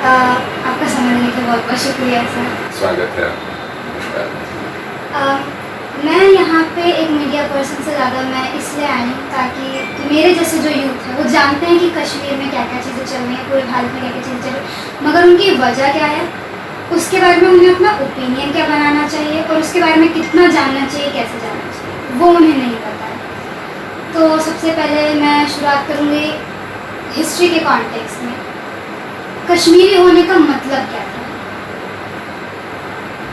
आपका समय देने के लिए बहुत बहुत शुक्रिया सर। स्वागत है। नमस्कार। मैं यहाँ पे एक मीडिया पर्सन से ज़्यादा मैं इसलिए आई हूँ ताकि मेरे जैसे जो यूथ है वो जानते हैं कि कश्मीर में क्या क्या चीज़ें चल रही हैं, पूरे भारत में क्या क्या चीज़ें चल रही हैं, मगर उनकी वजह क्या है, उसके बारे में उन्हें अपना ओपिनियन क्या बनाना चाहिए और उसके बारे में कितना जानना चाहिए, कैसे जानना चाहिए, वो उन्हें नहीं पता है। तो सबसे पहले मैं शुरुआत करूँगी हिस्ट्री के कॉन्टेक्स्ट में। कश्मीरी होने का मतलब क्या था?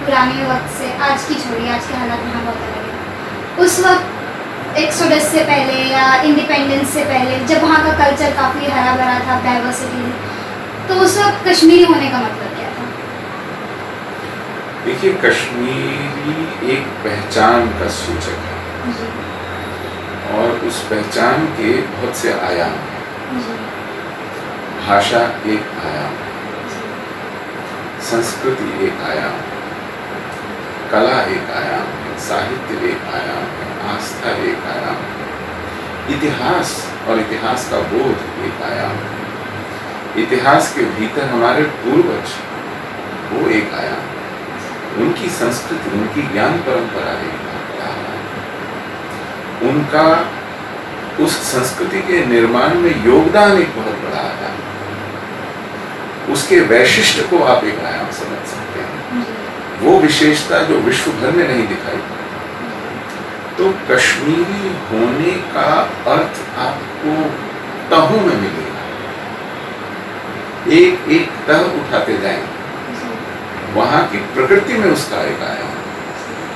पुराने वक्त से, आज की छोड़िए, आज के हालात यहाँ बहुत अलग है। उस वक्त एक्सोडस से पहले या इंडिपेंडेंस से पहले जब वहाँ का कल्चर काफ़ी हरा भरा था, डाइवर्सिटी थी, तो उस वक्त कश्मीरी होने का मतलब क्या था? देखिए, कश्मीरी एक पहचान का सूचक है जी। और उस पहचान के बहुत से आयाम हैं। जी। भाषा एक आयाम है, संस्कृति एक आयाम है, कला एक आयाम है, साहित्य एक आयाम है, आस्था एक आयाम है, इतिहास और इतिहास का बोध एक आयाम है। इतिहास के भीतर हमारे पूर्वज वो एक आयाम है, उनकी संस्कृति, उनकी ज्ञान परंपरा एक आयाम है, उनका उस संस्कृति के निर्माण में योगदान एक बहुत बड़ा आयाम है। उसके वैशिष्ट्य को आप एक आयाम समझ सकते हैं, वो विशेषता जो विश्व भर में नहीं दिखाई पड़ती। तो कश्मीरी होने का अर्थ आपको तहों में मिलेगा, एक एक तह उठाते जाएंगे। वहाँ की प्रकृति में उसका एक आयाम,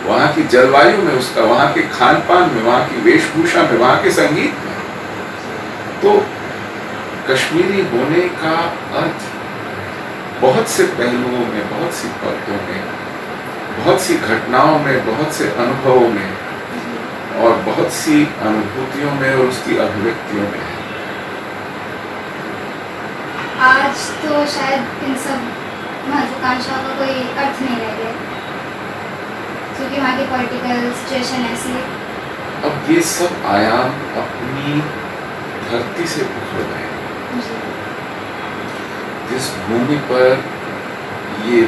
वहाँ की जलवायु में उसका, वहाँ के खान पान में, वहाँ की वेशभूषा में, वहाँ के संगीत में। तो कश्मीरी होने का अर्थ बहुत से पहलुओं में, बहुत सी परतों में, बहुत सी घटनाओं में, बहुत से अनुभवों में और बहुत सी अनुभूतियों में और उसकी अभिव्यक्तियों में है। आज तो शायद इन सब महत्वाकांक्षाओं का कोई अर्थ नहीं रह गया क्योंकि वहाँ की पॉलिटिकल सिचुएशन ऐसी है। अब ये सब आयाम अपनी धरती से उखड़ गए। जिस भूमि पर ये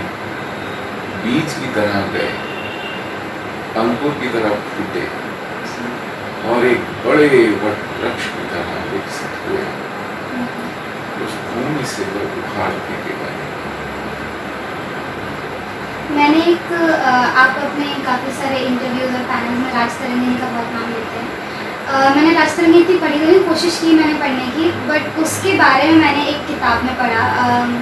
बीज की तरह गए, अंकुर की तरह फूटे और एक बड़े वट वृक्ष की तरह विकसित हुए, उस भूमि से वो उखाड़ फेंके गए। मैंने एक आप अपने काफ़ी सारे इंटरव्यूज और पैनल में राज तरंगिणी का बहुत नाम लेते हैं। मैंने राज तरंगिणी इतनी पढ़ी नहीं, कोशिश की मैंने पढ़ने की, बट उसके बारे में मैंने एक किताब में पढ़ा,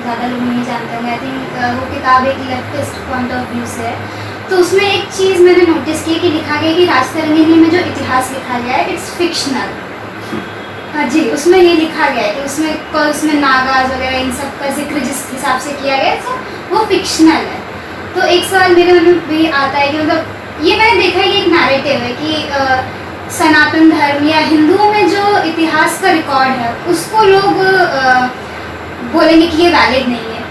ज़्यादा लोग नहीं जानते होंगे। आई थिंक वो किताब एक लेफ्टिस्ट पॉइंट ऑफ व्यू से है। तो उसमें एक चीज़ मैंने नोटिस की कि लिखा गया कि राज तरंगिणी में जो इतिहास लिखा गया है इट्स फिक्शनल। हाँ जी, उसमें ये लिखा गया है कि उसमें नागाज वगैरह इन सब का जिक्र जिस हिसाब से किया गया है, तो वो फिक्शनल है। तो एक सवाल मेरे मन में भी आता है कि मतलब ये मैंने देखा है कि एक नैरेटिव है कि सनातन धर्म या हिंदुओं में जो इतिहास का रिकॉर्ड है उसको लोग बोलेंगे कि ये वैलिड नहीं है,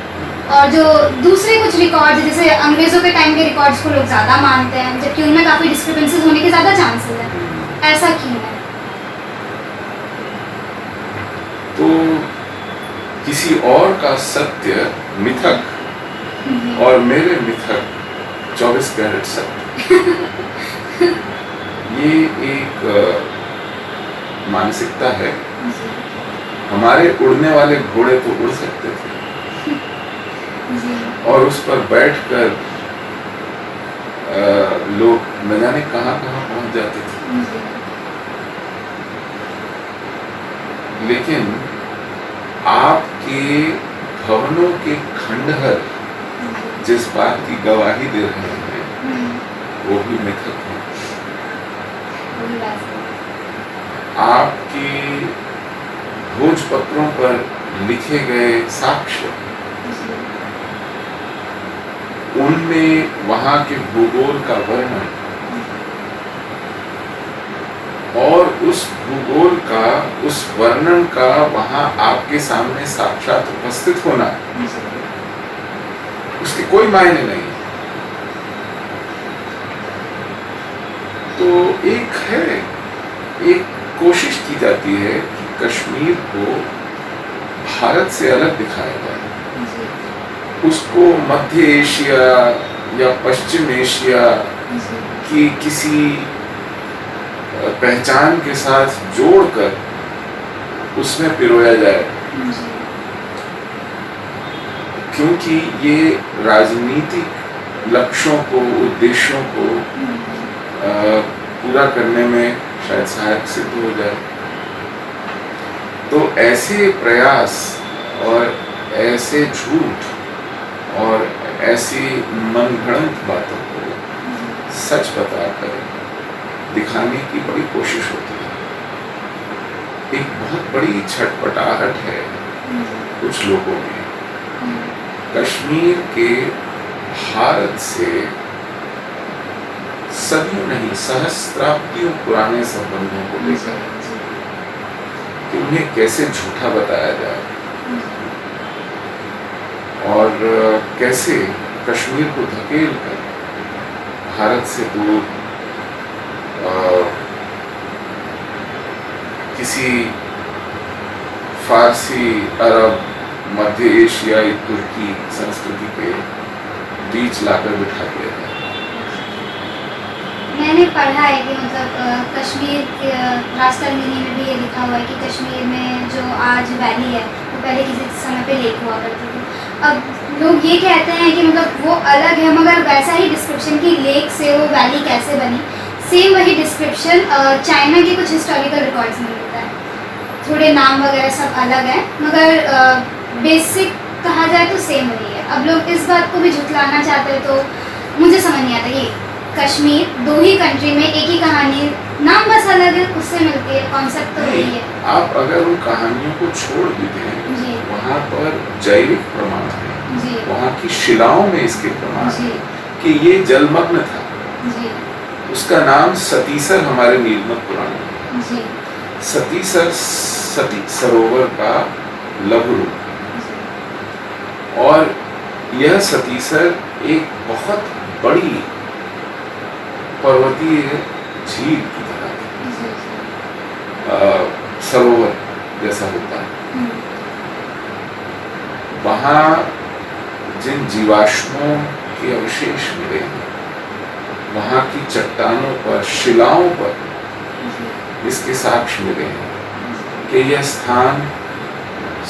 और जो दूसरे कुछ रिकॉर्ड जैसे अंग्रेज़ों के टाइम के रिकॉर्ड्स को लोग ज़्यादा मानते हैं, जबकि उनमें काफ़ी डिस्क्रिपेंसीज होने के ज़्यादा चांसेस हैं। ऐसा क्यों है? तो किसी और का सत्य मिथक और मेरे मिथक 24 कैरेट सत्य, ये एक मानसिकता है। हमारे उड़ने वाले घोड़े तो उड़ सकते थे और उस पर बैठकर लोग न जाने कहाँ कहाँ पहुंच जाते थे, लेकिन आपके भवनों के खंडहर जिस बात की गवाही दे रहे हैं वो भी मिथक है। आपके भोजपत्रों पर लिखे गए साक्ष्य, उनमें वहां के भूगोल का वर्णन और उस भूगोल का, उस वर्णन का वहां आपके सामने साक्षात उपस्थित होना, उसके कोई मायने नहीं। तो एक कोशिश की जाती है कि कश्मीर को भारत से अलग दिखाया जाए, उसको मध्य एशिया या पश्चिम एशिया जी की किसी पहचान के साथ जोड़कर उसमें पिरोया जाए, जी क्योंकि ये राजनीतिक लक्ष्यों को, उद्देश्यों को पूरा करने में शायद सहायक सिद्ध हो जाए। तो ऐसे प्रयास और ऐसे झूठ और ऐसी मनगढ़ंत बातों को सच बताकर दिखाने की बड़ी कोशिश होती है। एक बहुत बड़ी छटपटाहट है कुछ लोगों में कश्मीर के भारत से सदियों नहीं सहस्त्राब्दियों पुराने संबंधों को लेकर कि उन्हें कैसे झूठा बताया जाए और कैसे कश्मीर को धकेल कर भारत से दूर किसी फारसी, अरब, मध्य एशियाई, तुर्की संस्कृति के बीच लाकर बिठा दिया जाए। मैंने पढ़ा है कि मतलब कश्मीर के राजतरंगिनी में भी ये लिखा हुआ है कि कश्मीर में जो आज वैली है वो पहले किसी समय पे लेक हुआ करती थी। अब लोग ये कहते हैं कि मतलब वो अलग है, मगर वैसा ही डिस्क्रिप्शन कि लेक से वो वैली कैसे बनी, सेम वही डिस्क्रिप्शन चाइना के कुछ हिस्टोरिकल रिकॉर्ड्स में मिलता है। थोड़े नाम वगैरह सब अलग हैं, मगर बेसिक कहा जाए तो सेम वही है। अब लोग इस बात को भी झुठलाना चाहते हैं तो मुझे समझ नहीं आता कि कश्मीर दो ही कंट्री में एक ही कहानी, नाम बस अलग है, उससे मिलती है, कॉन्सेप्ट तो वही है। आप अगर उन कहानियों को छोड़ भी दें, जी वहाँ पर जैविक प्रमाण है, जी वहाँ की शिलाओं में इसके प्रमाण जी है कि ये जलमग्न था। जी उसका नाम सतीसर हमारे नीलमत पुराण में। जी सतीसर सती सरोवर का लघु रूप और यह सतीसर एक बहुत बड़ी पर्वतीय झील की तरह सरोवर जैसा होता है। वहाँ जिन जीवाश्मों के अवशेष मिले हैं, वहाँ की चट्टानों पर, शिलाओं पर इसके साक्ष्य मिले हैं कि यह स्थान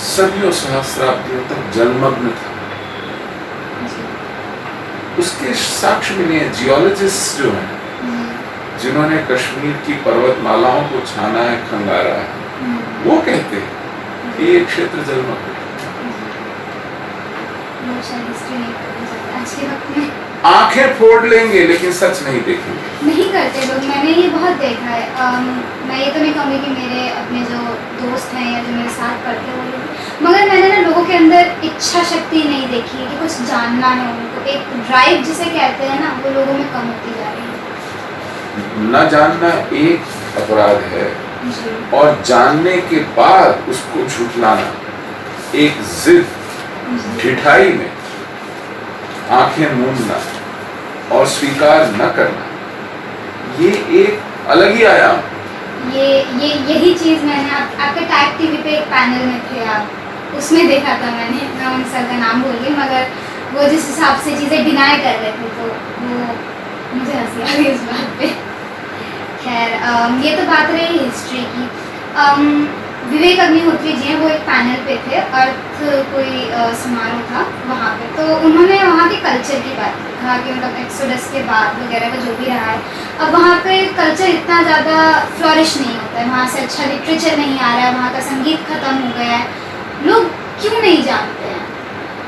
सदियों सहस्राब्दियों तक जलमग्न था। उसके साक्ष्य मिले हैं। जियोलॉजिस्ट जो हैं, जिन्होंने कश्मीर की पर्वतमालाओं को छाना है, खंगारा है, वो कहते हैं कि ये क्षेत्र जलमग्न है। आज के वक्त में आंखें फोड़ लेंगे लेकिन सच नहीं देखेंगे। नहीं करते लोग, मैंने ये बहुत देखा है। मैं ये तो नहीं कहूँगी कि मेरे अपने जो दोस्त हैं या जो मेरे साथ पढ़ते हैं वो लोग, मगर मैंने ना लोगों के अंदर इच्छा शक्ति नहीं देखी है कि कुछ जानना है उनको। एक ड्राइव जिसे कहते हैं ना, वो लोगों में कम होती जा रही है। न जानना एक अपराध है जी और जानने के बाद उसको झुठलाना एक जिद, ढिठाई में आंखें मूंदना और स्वीकार न करना, ये एक अलग ही आयाम। यही चीज़ मैंने आपके टैग टीवी पे एक पैनल में थे आप, उसमें देखा था मैंने। मैं उन सर का नाम भूल गई, मगर वो जिस हिसाब से चीज़ें डिनाई कर रहे थे तो वो मुझे हंसी आ गई इस बात पे। खैर ये तो बात रही हिस्ट्री की। विवेक अग्निहोत्री जी हैं, वो एक पैनल पे थे, अर्थ कोई समारोह था वहाँ पे, तो उन्होंने वहाँ के कल्चर की बात की, कहा कि मतलब एक्सोडस के बाद वगैरह का जो भी रहा है, अब वहाँ पे कल्चर इतना ज़्यादा फ्लॉरिश नहीं होता है, वहाँ से अच्छा लिटरेचर नहीं आ रहा है, वहाँ का संगीत ख़त्म हो गया है। लोग क्यों नहीं जानते हैं?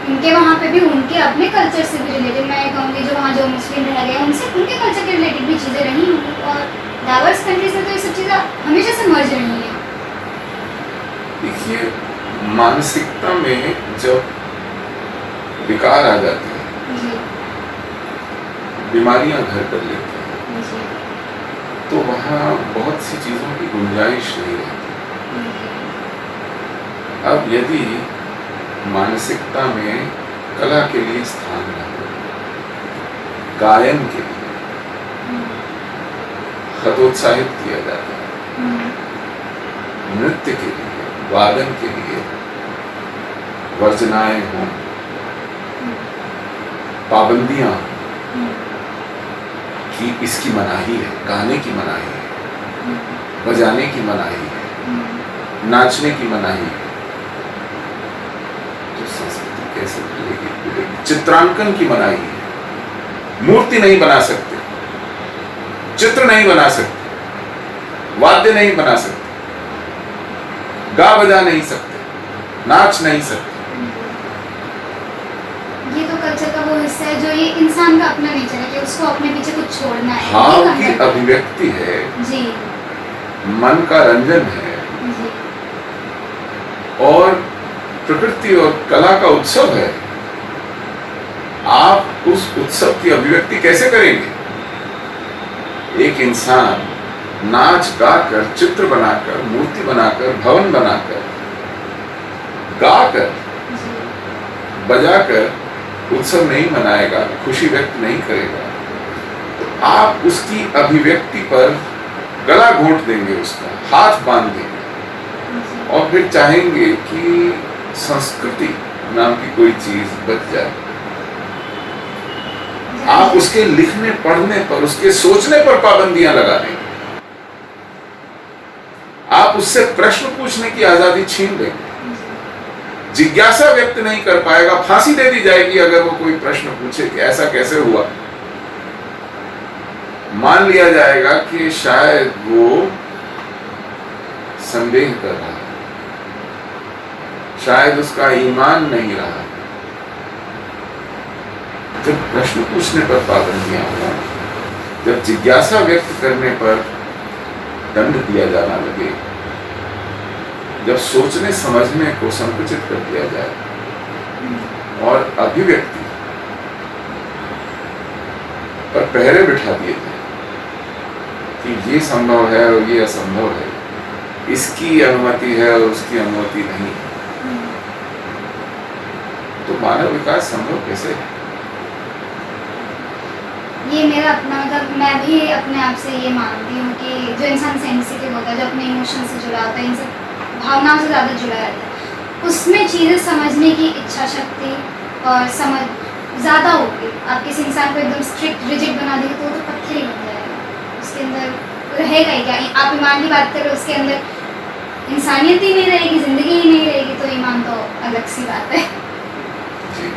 उनके वहाँ पे भी उनके अपने कल्चर से भी रिलेटेड, मैं कहूँगी जो वहाँ जो मुस्लिम रह गए उनसे उनके कल्चर के रिलेटेड भी चीज़ें रही होंगी, और डाइवर्स कंट्रीज में तो ये सब चीज़ें हमेशा से मर्ज रही हैं। देखिए, मानसिकता में जब विकार आ जाते हैं, जी बीमारियां घर कर लेती हैं, जी तो वहाँ बहुत सी चीज़ों की गुंजाइश नहीं रहती। अब यदि मानसिकता में कला के लिए स्थान न हो, गायन के लिए हतोत्साहित किया जाता है, नृत्य के लिए, वादन के लिए वर्जनाएं हों, पाबंदियां हम्म, कि इसकी मनाही है, गाने की मनाही है, हम्म, बजाने की मनाही है, हम्म, नाचने की मनाही है, तो संस्कृति कैसे मिलेगी? चित्रांकन की मनाही है, मूर्ति नहीं बना सकते, चित्र नहीं बना सकते, वाद्य नहीं बना सकते, गा बजा नहीं सकते, नाच नहीं सकते। ये तो कल्चर का वो हिस्सा है जो ये इंसान का अपना नेचर है कि उसको अपने पीछे कुछ छोड़ना है, भाव ये की करना है। अभिव्यक्ति है, जी मन का रंजन है, जी और प्रकृति और कला का उत्सव है। आप उस उत्सव की अभिव्यक्ति कैसे करेंगे? एक इंसान नाच गाकर, चित्र बनाकर, मूर्ति बनाकर, भवन बनाकर, गाकर, जी बजाकर उत्सव नहीं मनाएगा, खुशी व्यक्त नहीं करेगा, तो आप उसकी अभिव्यक्ति पर गला घोंट देंगे, उसका हाथ बांध देंगे, जी और फिर चाहेंगे कि संस्कृति नाम की कोई चीज बच जाए। आप उसके लिखने पढ़ने पर, उसके सोचने पर पाबंदियां लगा देंगे, आप उससे प्रश्न पूछने की आजादी छीन लेंगे, जिज्ञासा व्यक्त नहीं कर पाएगा, फांसी दे दी जाएगी अगर वो कोई प्रश्न पूछे कि ऐसा कैसे हुआ। मान लिया जाएगा कि शायद वो संदेह कर रहा है, शायद उसका ईमान नहीं रहा। जब प्रश्न पूछने पर पाबंदियां हो, जब जिज्ञासा व्यक्त करने पर दंड दिया जाना लगे, जब सोचने समझने को संकुचित कर दिया जाए और अभिव्यक्ति पर पहरे बिठा दिए जाए कि ये संभव है और ये असंभव है, इसकी अनुमति है और उसकी अनुमति नहीं है, तो मानव विकास संभव कैसे है? ये मेरा अपना मतलब मैं भी अपने आप से ये मानती हूँ कि जो इंसान सेंसिटिव होता है, जो अपने इमोशन से जुड़ा होता है, इनसे भावनाओं से ज़्यादा जुड़ा रहता है, उसमें चीज़ें समझने की इच्छा शक्ति और समझ ज़्यादा होगी। आप किसी इंसान को एकदम स्ट्रिक्ट रिजिड बना देंगे तो वो तो पत्थर ही बन जाएगा, उसके अंदर रहेगा ही क्या? आप ईमान की बात करें, उसके अंदर इंसानियत ही नहीं रहेगी, ज़िंदगी ही नहीं रहेगी, तो ईमान तो अलग सी बात है। जी।